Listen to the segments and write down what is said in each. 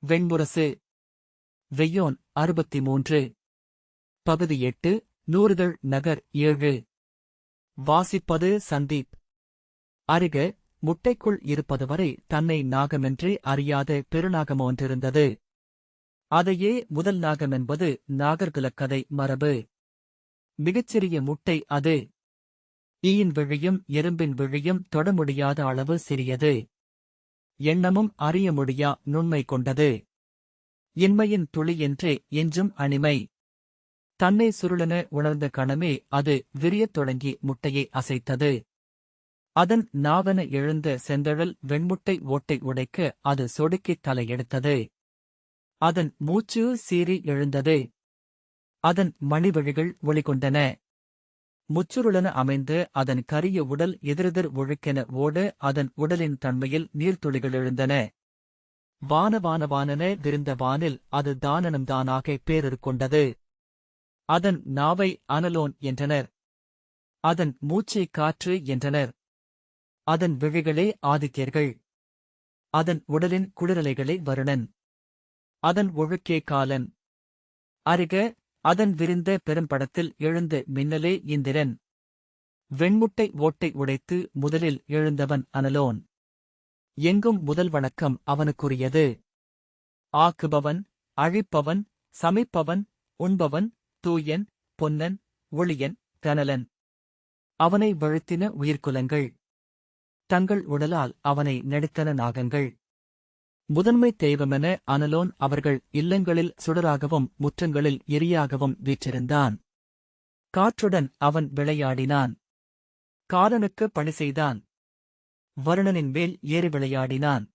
வெண்முரசு. வெய்யோன் 63. பகுதி 8. நூறுதழ் நகர் 7. வாசிப்பது சந்தீப். அருக, முட்டைக்குள் இருப்பதுவரை தன்னை நாகமென்றே அறியாத பெருநாகமொன்றிருந்தது. அதையே முதல் நாகமென்பது நாகர்குலக் கதை மரபு. மிகச்சிறிய முட்டை அது. ஈயின் விழியும் எறும்பின் விழியும் தொட முடியாத அளவு சிறியது. எண்ணமும் அறிய முடியா நுண்மை கொண்டது. இன்மையின் துளி என்றே எஞ்சும் அணிமை. தன்னை சுருளென உணர்ந்த கணமே அது விரியத் தொடங்கி முட்டையை அசைத்தது. அதன் நாவென எழுந்த செந்தழல் வெண்முட்டை ஓட்டை உடைக்க அது சொடுக்கித் தலையெடுத்தது. அதன் மூச்சு சீறி எழுந்தது. அதன் மணிவிழிகள் ஒளிகொண்டன. முச்சுருளென அமைந்த அதன் கரிய உடல் எதிரெதிர் ஒழுக்கென ஓட அதன் உடலின் தன்மையில் நீர்த்துளிகள் எழுந்தன. வானவானவானென விரிந்த வானில் அது தானனம்தானாக பேரிரு கொண்டது. அதன் நாவை அனலோன் என்றனர். அதன் மூச்சை காற்று என்றனர். அதன் விழிகளே ஆதித்யர்கள். அதன் உடலின் குளிரலைகளே வருணன். அதன் ஒழுக்கே காலன். அருக, அதன் விரிந்த பெரும்படத்தில் எழுந்த மின்னலே இந்திரன். வெண்முட்டை ஓட்டை உடைத்து முதலில் எழுந்தவன் அனலோன். எங்கும் முதல் வணக்கம் அவனுக்குரியது. ஆக்குபவன், அழிப்பவன், சமைப்பவன், உண்பவன், தூயன், பொன்னன், ஒளியன், கனலன். அவனை வழுத்தின உயிர்க்குலங்கள். தங்கள் உடலால் அவனை நெடுத்தன நாகங்கள். முதன்மைத் தெய்வமென அனலோன் அவர்கள் இல்லங்களில் சுடராகவும் முற்றங்களில் எரியாகவும் வீற்றிருந்தான். காற்றுடன் அவன் விளையாடினான். காலனுக்கு பணி செய்தான். வருணனின் மேல் ஏறி விளையாடினான்.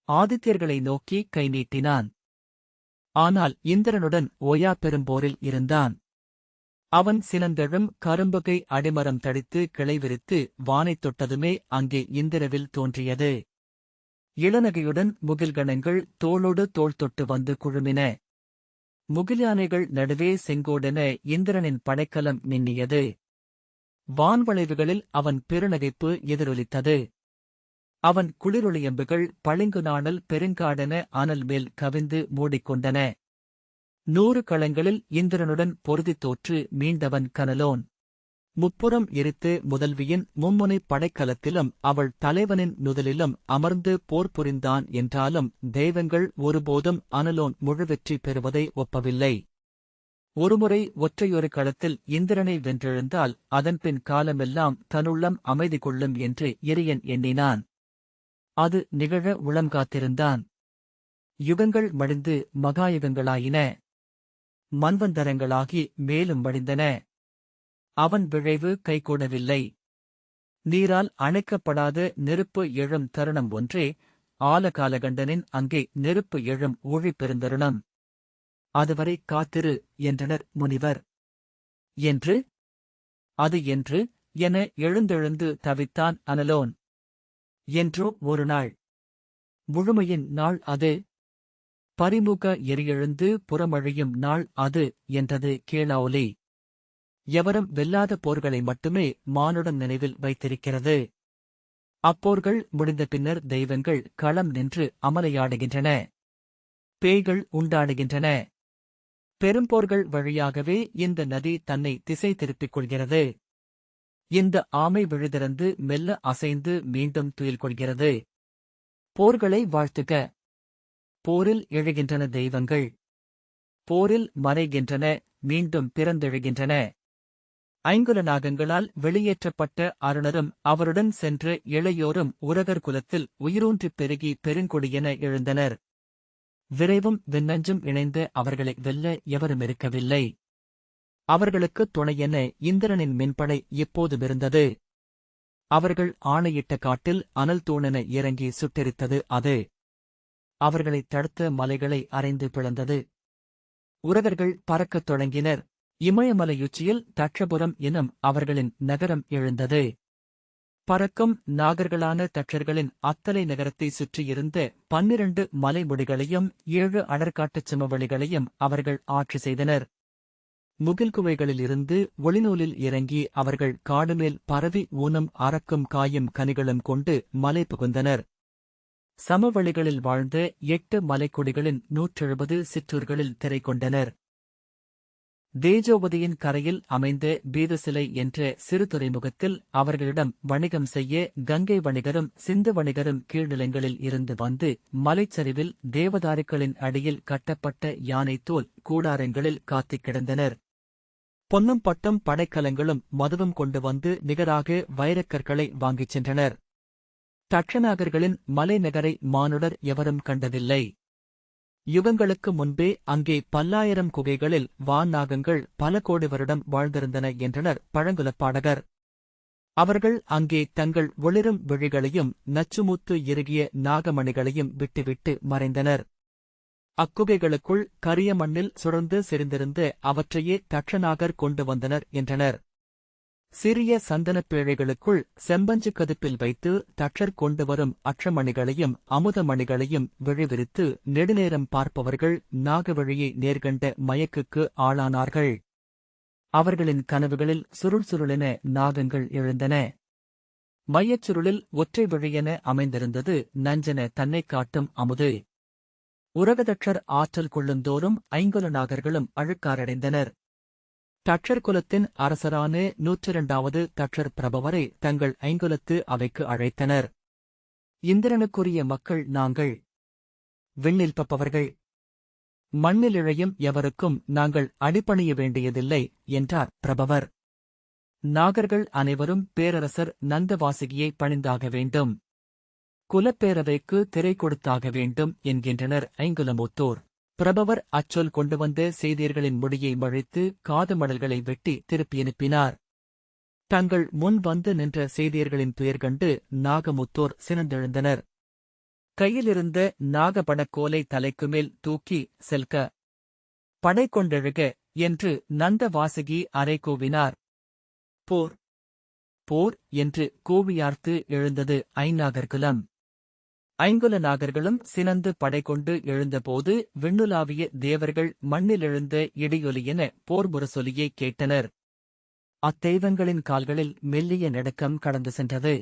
ஆதித்யர்களை நோக்கி கை நீட்டினான். ஆனால் இந்திரனுடன் ஓயா பெரும்போரில் இருந்தான். அவன் சினந்தெழும் கரும்புகை அடிமரம் தடித்து கிளைவிரித்து வானைத் தொட்டதுமே அங்கே இந்திரவில் தோன்றியது. இளநகையுடன் முகில்கணங்கள் தோளோடு தோள் தொட்டு வந்து குழுமின. முகில்யானைகள் நடுவே செங்கோடென இந்திரனின் படைக்கலம் மின்னியது. வான்வளைவுகளில் அவன் பெருநகைப்பு எதிரொலித்தது. அவன் குளிரொளியம்புகள் பளிங்கு நாணல் பெருங்காடென அனல் மேல் கவிந்து மூடிக்கொண்டன. 100 களங்களில் இந்திரனுடன் பொருதித் தோற்று மீண்டவன் கனலோன். முப்புறம் எரித்து முதல்வியின் மும்முனைப் படைக்கலத்திலும் அவள் தலைவனின் நுதலிலும் அமர்ந்து போர் புரிந்தான் என்றாலும் தெய்வங்கள் ஒருபோதும் அனலோன் முழுவெற்றி பெறுவதை ஒப்பவில்லை. ஒருமுறை ஒற்றையொரு களத்தில் இந்திரனை வென்றெழுந்தால் அதன்பின் காலமெல்லாம் தன்னுள்ளம் அமைதி கொள்ளும் என்று இறையன் எண்ணினான். அது நிகழ உளம் காத்திருந்தான். யுகங்கள் மடிந்து மகாயுகங்களாயின. மன்வந்தரங்களாகி மேலும் மடிந்தன. அவன் விழைவு கைகூடவில்லை. நீரால் அணைக்கப்படாத நெருப்பு எழும் தருணம் ஒன்றே ஆலகாலகண்டனின் அங்கே நெருப்பு எழும் ஊழி பெருந்தருணம். அதுவரை காத்திரு என்றனர் முனிவர். என்று? அது என்று என எழுந்தெழுந்து தவித்தான் அனலோன். என்றோ ஒரு நாள். முழுமையின் நாள் அது. பரிமுக எரியெழுந்து புறமழியும் நாள் அது என்றது கேளாவொலி. எவரும் வெல்லாத போர்களை மட்டுமே மானுடம் நினைவில் வைத்திருக்கிறது. அப்போர்கள் முடிந்த பின்னர் தெய்வங்கள் களம் நின்று அமலையாடுகின்றன. பேய்கள் உண்டாடுகின்றன. பெரும்போர்கள் வழியாகவே இந்த நதி தன்னை திசை திருப்பிக் கொள்கிறது. இந்த ஆமை விழுதிறந்து மெல்ல அசைந்து மீண்டும் துயில் கொள்கிறது. போர்களை வாழ்த்துக. போரில் எழுகின்றன தெய்வங்கள். போரில் மறைகின்றன, மீண்டும் பிறந்தெழுகின்றன. ஐங்குல நாகங்களால் வெளியேற்றப்பட்ட அருணரும் அவருடன் சென்ற இளையோரும் உரகர் குலத்தில் உயிரூன்றிப் பெருகி பெருங்கொடியென எழுந்தனர். விரைவும் விண்ணஞ்சும் இணைந்த அவர்களை வெல்ல எவருமிருக்கவில்லை. அவர்களுக்குத் துணையென இந்திரனின் மின்படை எப்போதுமிருந்தது. அவர்கள் ஆணையிட்ட காட்டில் அனல் தூணென இறங்கி சுட்டெரித்தது அது. அவர்களைத் தடுத்த மலைகளை அரைந்து பிளந்தது. உரகர்கள் பறக்கத் தொடங்கினர். இமயமலையுச்சியில் தட்சபுரம் எனும் அவர்களின் நகரம் எழுந்தது. பறக்கும் நாகர்களான தட்சர்களின் அத்தலை நகரத்தை சுற்றியிருந்த 12 மலைமுடிகளையும் 7 அடர்காட்டுச் சமவெளிகளையும் அவர்கள் ஆட்சி செய்தனர். முகில்குவைகளிலிருந்து ஒளிநூலில் இறங்கி அவர்கள் காடுமேல் பரவி ஊனும் அரக்கும் காயும் கனிகளும் கொண்டு மலை புகுந்தனர். சமவெளிகளில் வாழ்ந்த 8 மலைக்குடிகளின் 170 சிற்றூர்களில் திரை கொண்டனர். தேஜோபதியின் கரையில் அமைந்த பீதசிலை என்ற சிறு துறைமுகத்தில் அவர்களிடம் வணிகம் செய்ய கங்கை வணிகரும் சிந்து வணிகரும் கீழ்நிலங்களில் இருந்து வந்து மலைச்சரிவில் தேவதாருக்களின் அடியில் கட்டப்பட்ட யானைத்தோல் கூடாரங்களில் காத்துக் கிடந்தனர். பொன்னும் பட்டும் படைக்கலங்களும் மதுவும் கொண்டு வந்து நிகராக வைரக்கற்களை வாங்கிச் சென்றனர். தட்சநாகர்களின் மலைநகரை மானுடர் எவரும் கண்டதில்லை. யுகங்களுக்கு முன்பே அங்கே பல்லாயிரம் குகைகளில் வான்நாகங்கள் பல கோடி வருடம் வாழ்ந்திருந்தன என்றனர் பழங்குலப்பாடகர். அவர்கள் அங்கே தங்கள் ஒளிரும் விழிகளையும் நச்சுமூத்து இறுகிய நாகமணிகளையும் விட்டுவிட்டு மறைந்தனர். அக்குகைகளுக்குள் கரிய மண்ணில் சுழந்து செறிந்திருந்த அவற்றையே தட்சநாகர் கொண்டு வந்தனர் என்றனர். சிறிய சந்தனப் பேழைகளுக்குள் செம்பஞ்சு கதுப்பில் வைத்து தட்சர் கொண்டு வரும் அற்றமணிகளையும் அமுதமணிகளையும் விழிவிரித்து நெடுநேரம் பார்ப்பவர்கள் நாகவழியை நேர்கண்ட மயக்குக்கு ஆளானார்கள். அவர்களின் கனவுகளில் சுருள் சுருளென நாகங்கள் எழுந்தன. மையச்சுருளில் ஒற்றை விழியென அமைந்திருந்தது நஞ்சென தன்னைக் காட்டும் அமுது. உரகதட்சர் ஆற்றல் கொள்ளுந்தோறும் ஐங்குல நாகர்களும் அழுக்காரடைந்தனர். தட்சர் குலத்தின் அரசரான 102வது தட்சர் பிரபவரை தங்கள் ஐங்குலத்து அவைக்கு அழைத்தனர். இந்திரனுக்குரிய மக்கள் நாங்கள். விண்ணில் பப்பவர்கள். மண்ணில் இழையும் எவருக்கும் நாங்கள் அடிபணிய வேண்டியதில்லை என்றார் பிரபவர். நாகர்கள் அனைவரும் பேரரசர் நந்தவாசுகியை பணிந்தாக வேண்டும். குலப்பேரவைக்கு திரை கொடுத்தாக வேண்டும் என்கின்றனர் ஐங்குலமூத்தோர். பிரபவர் அச்சொல் கொண்டு வந்த செய்தியர்களின் முடியை மழித்து காது மடல்களை வெட்டி திருப்பியனுப்பினார். தங்கள் முன் வந்து நின்ற செய்தியர்களின் துயர் கண்டு நாகமுத்தோர் சினந்தெழுந்தனர். கையிலிருந்த நாகபடக்கோலை தலைக்குமேல் தூக்கி செல்க, படை கொண்டெழுக என்று நந்தவாசுகி அறை கூவினார். போர் போர் என்று கூவியார்த்து எழுந்தது ஐநாகர்குலம். ஐங்குல நாகர்களும் சினந்து படை கொண்டு எழுந்தபோது விண்ணுலாவிய தேவர்கள் மண்ணிலெழுந்த இடியொலியென போர் முரசொலியை கேட்டனர். அத்தெய்வங்களின் கால்களில் மெல்லிய நடுக்கம் கடந்து சென்றது.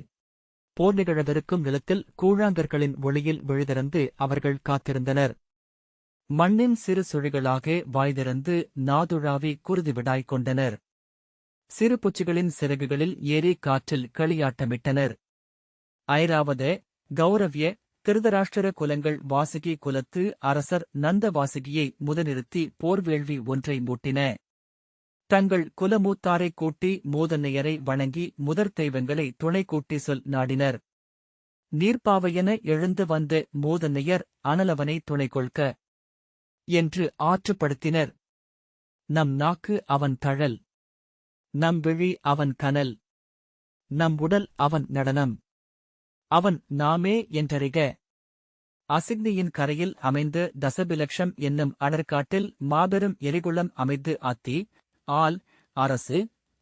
போர் நிகழவிருக்கும் நிலத்தில் கூழாங்கற்களின் ஒளியில் விழுதிறந்து அவர்கள் காத்திருந்தனர். மண்ணின் சிறு சுழிகளாக வாய்திறந்து நாதுழாவி குருதிவிடாய் கொண்டனர். சிறு பூச்சிகளின் சிறகுகளில் ஏறி காற்றில் களியாட்டமிட்டனர். ஐராவத, கௌரவ்ய, திருதராஷ்டிர குலங்கள் வாசுகி குலத்து அரசர் நந்தவாசுகியை முதநிறுத்தி போர்வேள்வி ஒன்றை மூட்டின. தங்கள் குலமூத்தாரைக் கூட்டி மூதன்னையரை வணங்கி முதற் தெய்வங்களை துணை கூட்டி சொல் நாடினர். நீர்ப்பாவையென எழுந்து வந்த மூதன்னையர் அனலவனை துணை கொள்க என்று ஆற்றுப்படுத்தினர். நம் நாக்கு அவன் தழல், நம் விழி அவன் கனல், நம் உடல் அவன் நடனம், அவன் நாமே என்றறிக. அசிக்னியின் கரையில் அமைந்த தசபிலக்ஷம் என்னும் அடற்காட்டில் மாபெரும் எரிகுளம் அமைந்து ஆத்தி, ஆல், அரசு,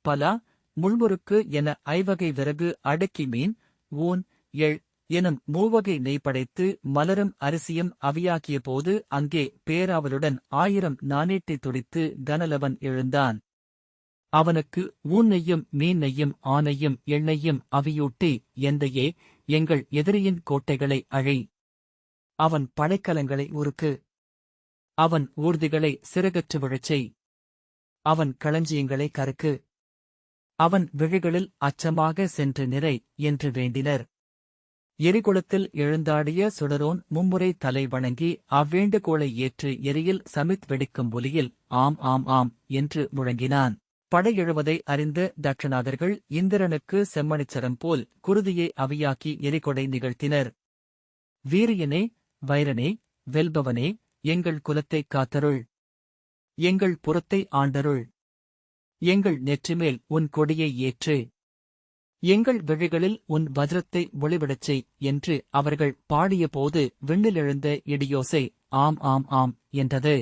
பலா, முள்முறுக்கு என ஐவகை விறகு அடுக்கி மீன், ஊன், எள் எனும் மூவகை நெய் படைத்து மலரும் அரிசியும் அவியாக்கிய போது அங்கே பேராவலுடன் 1000 நாணேட்டை துடித்து கனலவன் எழுந்தான். அவனுக்கு ஊன் நெய்யும் மீன் நெய்யும் ஆனையும் எண்ணெய்யும் அவியூட்டி, எந்தையே, எங்கள் எதிரியின் கோட்டைகளை அழை. அவன் படைக்கலங்களை உருக்கு. அவன் ஊர்திகளை சிறகற்று விழச்செய். அவன் களஞ்சியங்களை கருக்கு. அவன் விழிகளில் அச்சமாக சென்று நிறை என்று வேண்டினர். எரிகுளத்தில் எழுந்தாடிய சுடரோன் மும்முறை தலை வணங்கி அவ்வேண்டுகோளை ஏற்று எரியில் சமித் வெடிக்கும் ஒலியில் ஆம் ஆம் ஆம் என்று முழங்கினான். படை எழுவதை அறிந்த தட்சநாகர்கள் இந்திரனுக்கு செம்மணிச்சரம் போல் குருதியை அவியாக்கி எரிகொடை நிகழ்த்தினர். வீரியனே, வைரனே, வெல்பவனே, எங்கள் குலத்தைக் காத்தருள். எங்கள் புறத்தை ஆண்டருள். எங்கள் நெற்றிமேல் உன் கொடியை ஏற்று. எங்கள் விழிகளில் உன் வஜ்ரத்தை ஒளிவிடச் செய் என்று அவர்கள் பாடியபோது விண்ணிலெழுந்த இடியோசை ஆம் ஆம் ஆம் என்றது.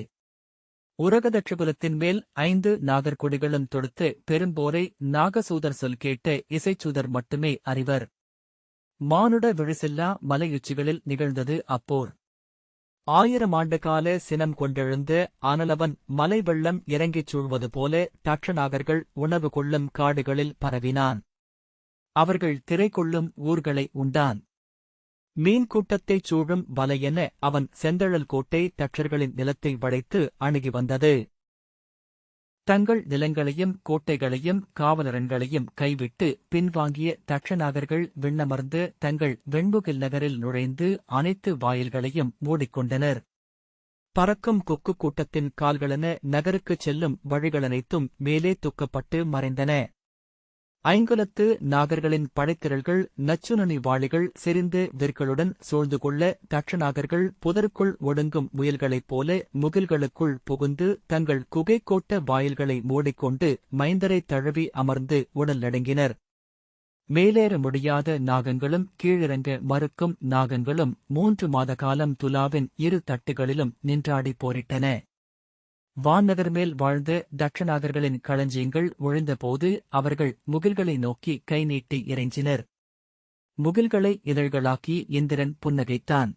உரகதட்சகுலத்தின் மேல் 5 நாகர்கொடிகளும் தொடுத்து பெரும்போரை நாகசூதர் சொல் கேட்ட இசைச்சூதர் மட்டுமே அறிவர். மானுட விழிசெல்லா மலையுச்சிகளில் நிகழ்ந்தது அப்போர். 1000 ஆண்டுகால சினம் கொண்டெழுந்த அனலவன் மலை வெள்ளம் இறங்கிச் சூழ்வது போல தட்சநாகர்கள் உணவு கொள்ளும் காடுகளில் பரவினான். அவர்கள் திரை கொள்ளும் ஊர்களை உண்டான். மீன் கூட்டத்தைச் சூழும் வலையென அவன் செந்தழல் கோட்டை தச்சர்களின் நிலத்தை வளைத்து அணுகி வந்தது. தங்கள் நிலங்களையும் கோட்டைகளையும் காவலரண்களையும் கைவிட்டு பின்வாங்கிய தட்சநாகர்கள் விண்ணமர்ந்து தங்கள் வெண்முகில் நகரில் நுழைந்து அனைத்து வாயில்களையும் மூடிக்கொண்டனர். பறக்கும் கொக்கு கூட்டத்தின் கால்களென நகருக்குச் செல்லும் வழிகளனைத்தும் மேலே துக்கப்பட்டு மறைந்தன. ஐங்குலத்து நாகர்களின் படைத்திரள்கள் நச்சுணனி வாளிகள் செறிந்து விற்களுடன் சூழ்ந்து கொள்ள தட்சநாகர்கள் புதருக்குள் ஒடுங்கும் முயல்களைப் போல முகில்களுக்குள் புகுந்து தங்கள் குகைக்கோட்ட வாயில்களை மூடிக்கொண்டு மைந்தரை தழுவி அமர்ந்து உடல் நடுங்கினர். மேலேற முடியாத நாகங்களும் கீழிறங்க மறுக்கும் நாகங்களும் 3 மாத காலம் துலாவின் இரு தட்டுகளிலும் நின்றாடி போரிட்டன. வானகர் மேல் வாழ்ந்த தட்சநாகர்களின் களஞ்சியங்கள் ஒழிந்தபோது அவர்கள் முகில்களை நோக்கி கை நீட்டி இறைஞ்சினர். முகில்களை இதழ்களாக்கி இந்திரன் புன்னகைத்தான்.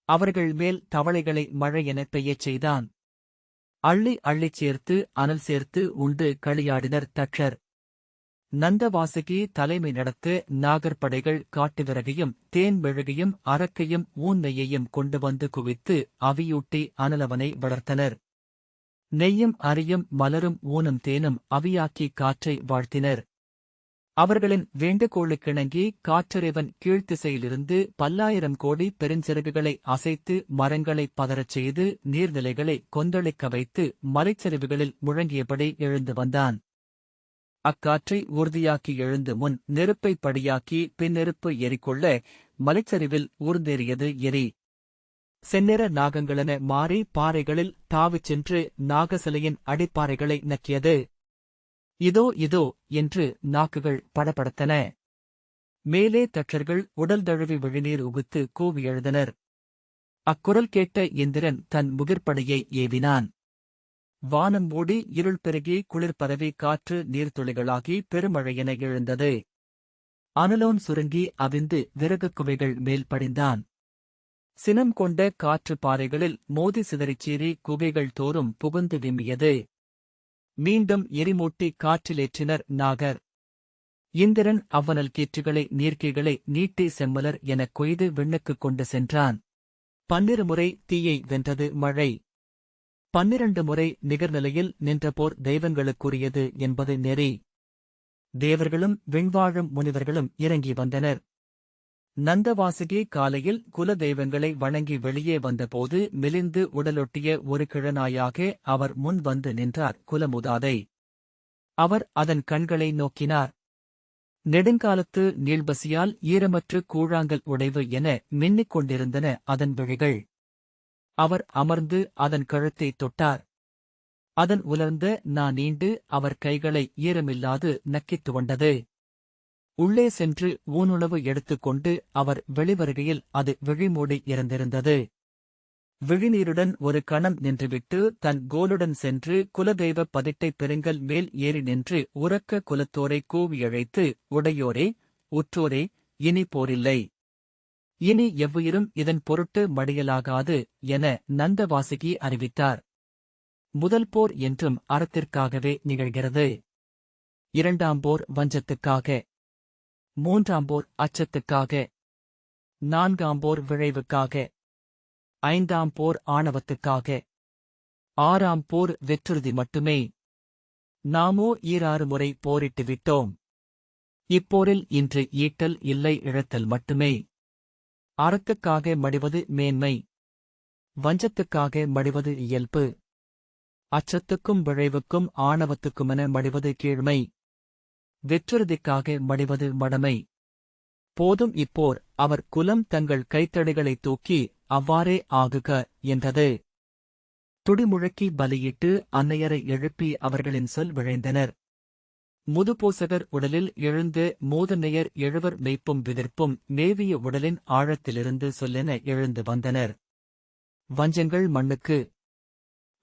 அவர்கள் மேல் தவளைகளை மழை எனப் பெய்யச் செய்தான். அள்ளி அள்ளிச் சேர்த்து அனல் சேர்த்து உண்டு களியாடினர் தட்சர். நந்தவாசுகி தலைமை நடத்த நாகர்படைகள் காட்டுவிறகையும் தேன் மெழுகையும் அரக்கையும் ஊன்நெய்யையும் கொண்டு வந்து குவித்து அவியூட்டி அனலவனை வளர்த்தனர். நெய்யும் அரியும் மலரும் ஊனும் தேனும் அவியாக்கி காற்றை வாழ்த்தினர். அவர்களின் வேண்டுகோளுக்கிணங்கி காற்றறிவன் கீழ்த்திசையிலிருந்து 10,000 கோடி பெருஞ்சிறகுகளை அசைத்து மரங்களைப் பதறச் செய்து நீர்நிலைகளை கொந்தளிக்க வைத்து மலைச்சரிவுகளில் முழங்கியபடி எழுந்து வந்தான். அக்காற்றை ஊர்தியாக்கி எழுந்து முன் நெருப்பை படியாக்கி பின்னெருப்பு எரிக்கொள்ள மலைச்சரிவில் ஊர்ந்தேறியது எரி. செந்நிற நாகங்களென மாறி பாறைகளில் தாவிச் சென்று நாகசிலையின் அடிப்பாறைகளை நக்கியது. இதோ இதோ என்று நாக்குகள் படபடத்தன. மேலே தட்சர்கள் உடல் தழுவி விழிநீர் உகுத்து கூவி எழுதனர். அக்குரல் கேட்ட இந்திரன் தன் முகிற்படையை ஏவினான். வானம் மூடி இருள் பெருகி குளிர் பரவி காற்று நீர்த்துளிகளாகி பெருமழையென எழுந்தது. அனலோன் சுருங்கி அவிந்து விறகுக் குவைகள் மேல் படிந்தான். சினம் கொண்ட காற்று பாறைகளில் மோதி சிதறிச் சீறி குகைகள் தோறும் புகுந்து விம்மியது. மீண்டும் எரிமூட்டி காற்றிலேற்றினர் நாகர். இந்திரன் அவ்வனல் கீற்றுகளை நீர்க்கீகளை நீட்டி செம்மலர் எனக் கொய்து விண்ணுக்குக் கொண்டு சென்றான். 12 முறை தீயை வென்றது மழை. 12 முறை நிகர்நிலையில் நின்றபோர் தெய்வங்களுக்குரியது என்பது நெறி. தேவர்களும் விண்வாழும் முனிவர்களும் இறங்கி வந்தனர். நந்தவாசுகி காலையில் குல தெய்வங்களை வணங்கி வெளியே வந்தபோது மெலிந்து உடலொட்டிய ஒரு கிழநாயாக அவர் முன் வந்து நின்றார் குலமுதாதை. அவர் அதன் கண்களை நோக்கினார். நெடுங்காலத்து நீள்பசியால் ஈரமற்று கூழாங்கல் உடைவு என மின்னிக் கொண்டிருந்தன அதன் விழிகள். அவர் அமர்ந்து அதன் கழுத்தைத் தொட்டார். அதன் உலர்ந்த நா நீண்டு அவர் கைகளை ஈரமில்லாது நக்கித் துவண்டது. உள்ளே சென்று ஊனுணவு எடுத்துக்கொண்டு அவர் வெளிவருகையில் அது விழிமூடி இறந்திருந்தது. விழிநீருடன் ஒரு கணம் நின்றுவிட்டு தன் கோலுடன் சென்று குலதெய்வ பதிட்டைப் பெருங்கல் மேல் ஏறி நின்று உரக்க குலத்தோரை கூவியழைத்து, உடையோரே, உற்றோரே, இனி போரில்லை. இனி எவ்வுயிரும் இதன் பொருட்டு மடியலாகாது என நந்தவாசுகி அறிவித்தார். முதல் போர் என்றும் அறத்திற்காகவே நிகழ்கிறது. 2ஆம் போர் வஞ்சத்துக்காக. 3ஆம் போர் அச்சத்துக்காக. 4ஆம் போர் விழைவுக்காக. 5ஆம் போர் ஆணவத்துக்காக. 6ஆம் போர் வெற்றுறுதி மட்டுமே. நாமோ 6 முறை போரிட்டு விட்டோம். இப்போரில் இன்று ஈட்டல் இல்லை இழத்தல் மட்டுமே. அறத்துக்காக மடிவது மேன்மை. வஞ்சத்துக்காக மடிவது இயல்பு. அச்சத்துக்கும் விழைவுக்கும் ஆணவத்துக்குமென மடிவது கீழ்மை. வெற்றுறுதிக்காக மடிவது மடமை. போதும் இப்போர் அவர் குலம் தங்கள் கைத்தடிகளைத் தூக்கி அவ்வாறே ஆகுக என்றது. துடிமுழக்கி பலியிட்டு அன்னையரை எழுப்பி அவர்களின் சொல் விழைந்தனர். முதுபூசகர் உடலில் எழுந்து மூதன்னையர் எழுவர் மெய்ப்பும் விதிர்ப்பும் மேவிய உடலின் ஆழத்திலிருந்து சொல்லென எழுந்து வந்தனர். வஞ்சங்கள் மண்ணுக்கு.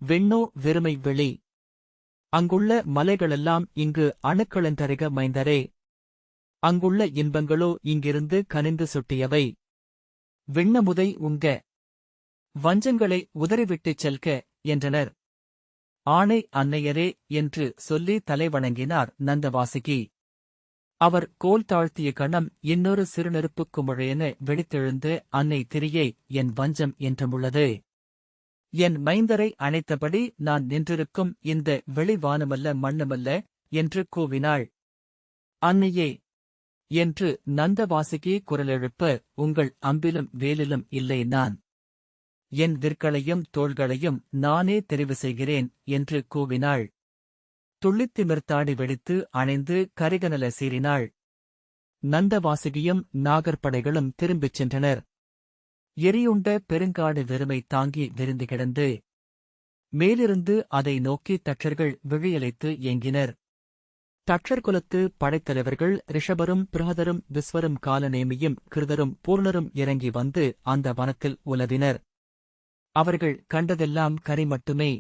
வெண்ணோ வெறுமை வெளி. அங்குள்ள மலைகளெல்லாம் இங்கு அணுக்களந்தரிக மைந்தரே. அங்குள்ள இன்பங்களோ இங்கிருந்து கனிந்து சுட்டியவை. விண்ணமுதை உண்க. வஞ்சங்களை உதறிவிட்டுச் செல்க என்றனர். ஆணை அன்னையரே என்று சொல்லி தலைவணங்கினார் நந்தவாசுகி. அவர் கோல் தாழ்த்திய கணம் இன்னொரு சிறுநெருப்புக் குமிழென வெடித்தெழுந்து அன்னை திரியே என் வஞ்சம் என்றுமுள்ளது. என் மைந்தரை அணைத்தபடி நான் நின்றிருக்கும் இந்த வெளிவானமல்ல மண்ணுமல்ல என்று கூவினாள். அன்னையே என்று நந்தவாசுகி குரலெழுப்ப, உங்கள் அம்பிலும் வேலிலும் இல்லை நான். என் விற்களையும் தோள்களையும் நானே தெரிவு செய்கிறேன் என்று கூவினாள். துள்ளித்திமிர்த்தாடி வெடித்து அணைந்து கரிகனல சீறினாள். நந்தவாசுகியும் நாகற்படைகளும் திரும்பிச் சென்றனர். எரியுண்ட பெருங்காடு வெறுமை தாங்கி விரிந்து கிடந்து மேலிருந்து அதை நோக்கி தட்சர்கள் விழியலைத்து ஏங்கினர். தட்சர் குலத்து படைத்தலைவர்கள் ரிஷபரும் பிரஹதரும் விஸ்வரும் காலநேமியும் கிருதரும் பூர்ணரும் இறங்கி வந்து அந்த வனத்தில் உலவினர். அவர்கள் கண்டதெல்லாம் கரி மட்டுமே.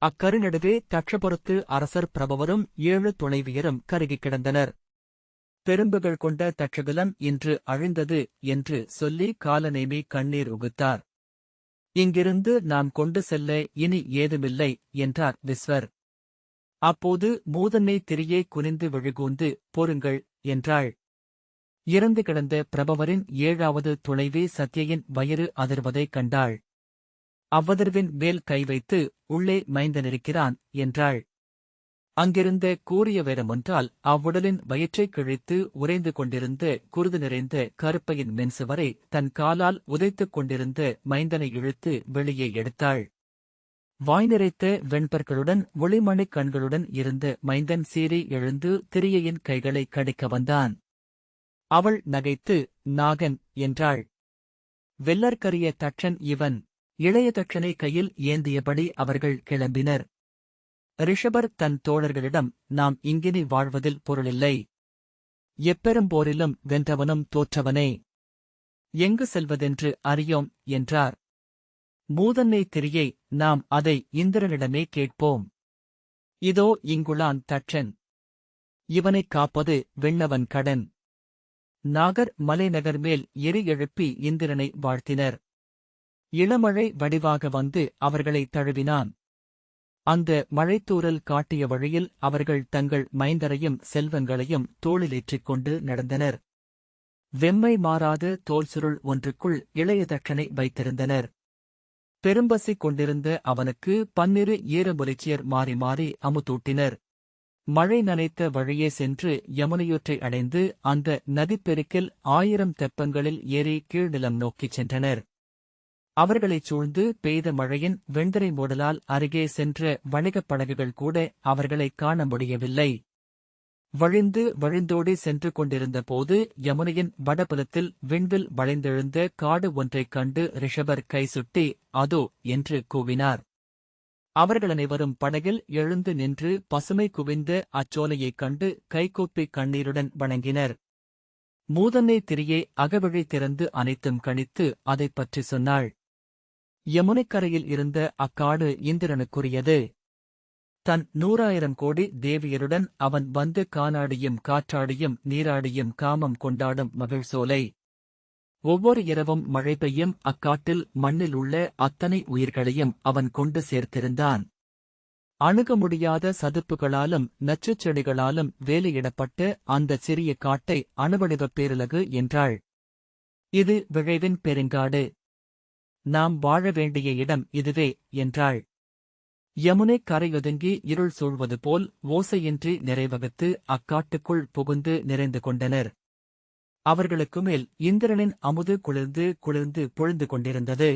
அக்கருநடுவே தட்சபுரத்து அரசர் பிரபவரும் 7 துணைவியரும் கருகிக் கிடந்தனர். பெரும்புகள் கொண்ட தட்சகுலம் இன்று அழிந்தது என்று சொல்லி காலநேமி கண்ணீர் உகுத்தார். இங்கிருந்து நாம் கொண்டு செல்ல இனி ஏதுமில்லை என்றார் விஸ்வர். அப்போது மூதன்னை திரியே குனிந்து விழுகூந்து பொறுங்கள் என்றாள். இறந்து கிடந்த பிரபவரின் 7வது துணைவி சத்யையின் வயிறு அதிர்வதைக் கண்டாள். அவ்வதிர்வின் மேல் கை வைத்து உள்ளே மைந்தனிருக்கிறான் என்றாள். அங்கிருந்த கூறிய வேரமொன்றால் அவ்வுடலின் வயிற்றைக் கிழித்து உறைந்து கொண்டிருந்த குருது நிறைந்த கருப்பையின் மென்சுவரை தன் காலால் உதைத்துக் கொண்டிருந்த மைந்தனை இழுத்து வெளியே எடுத்தாள். வாய் நிறைத்த வெண்பற்களுடன் ஒளிமணிக் கண்களுடன் இருந்த மைந்தன் சீறி எழுந்து திரியையின் கைகளை கடிக்க வந்தான். அவள் நகைத்து, நாகன் என்றாள். வெள்ளற்கரிய தட்சன் இவன். இளைய தட்சனை கையில் ஏந்தியபடி அவர்கள் கிளம்பினர். ரிஷபர் தன் தோழர்களிடம், நாம் இங்கினி வாழ்வதில் பொருளில்லை. எப்பெரும்போரிலும் வென்றவனும் தோற்றவனே. எங்கு செல்வதென்று அறியோம் என்றார். மூதன்னை திரியை, நாம் அதை இந்திரனிடமே கேட்போம். இதோ இங்குளான் தட்சன். இவனைக் காப்பது விண்ணவன் கடன். நாகர் மலைநகர் மேல் எரி எழுப்பி இந்திரனை வாழ்த்தினர். இளமழை வடிவாக வந்து அவர்களை தழுவினான். அந்த மழைத்தூறல் காட்டிய வழியில் அவர்கள் தங்கள் மைந்தரையும் செல்வங்களையும் தோளிலேற்றிக் கொண்டு நடந்தனர். வெம்மை மாறாத தோல் சுருள் ஒன்றுக்குள் இளைய தட்சனை வைத்திருந்தனர். பெரும்பசி கொண்டிருந்த அவனுக்கு 12 ஈரமுலைச்சியர் மாறி மாறி அமுதூட்டினர். மழை நனைத்த வழியே சென்று யமுனையூற்றை அடைந்து அந்த நதிப்பெருக்கில் 1000 தெப்பங்களில் ஏறி கீழ்நிலம் நோக்கிச் சென்றனர். அவர்களைச் சூழ்ந்து பெய்த மழையின் வெண்திரை மூடலால் அருகே சென்ற வணிகப் படகுகள் கூட அவர்களைக் காண முடியவில்லை. வழிந்தோடி சென்று கொண்டிருந்த போது யமுனையின் வடபுலத்தில் விண்வில் வளைந்தெழுந்த காடு ஒன்றைக் கண்டு ரிஷபர் கை சுட்டி, அதோ என்று கூவினார். அவர்களனைவரும் படகில் எழுந்து நின்று பசுமை குவிந்த அச்சோலையைக் கண்டு கைகூப்பி கண்ணீருடன் வணங்கினர். மூதன்னை திரியே அகவழி திறந்து அனைத்தும் கணித்து அதைப் பற்றி சொன்னாள். யமுனைக்கரையில் இருந்த அக்காடு இந்திரனுக்குரியது. தன் 100,000 கோடி தேவியருடன் அவன் வந்து கானாடியும் காற்றாடியும் நீராடியும் காமம் கொண்டாடும் மகிழ்சோலை. ஒவ்வொரு இரவும் மழை பெய்யும் அக்காட்டில் மண்ணில் உள்ள அத்தனை உயிர்களையும் அவன் கொண்டு சேர்த்திருந்தான். அணுக முடியாத சதுப்புகளாலும் நச்சுச் செடிகளாலும் வேலியிடப்பட்டு அந்த சிறிய காட்டை அணுவடிவப் பேரலகு என்றாள். இது விழைவின் பெருங்காடு. நாம் வாழ வேண்டிய இடம் இதுவே என்றாள். யமுனை கரையொதுங்கி இருள் சூழ்வது போல் ஓசையின்றி நிறைவகுத்து அக்காட்டுக்குள் புகுந்து நிறைந்து கொண்டனர். அவர்களுக்கு மேல் இந்திரனின் அமுது குளிர்ந்து குளிர்ந்து பொழிந்து கொண்டிருந்தது.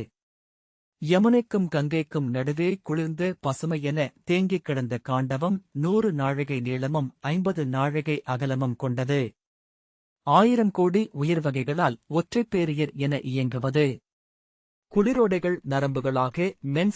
யமுனைக்கும் கங்கைக்கும் நடுவே குளிர்ந்த பசுமையென தேங்கிக் கிடந்த காண்டவம் 100 நாழிகை நீளமும் 50 நாழிகை அகலமும் கொண்டது. 1000 கோடி உயிர் வகைகளால் ஒற்றைப்பேரியர் என இயங்குவது. குளிரோடைகள் நரம்புகளாக மென்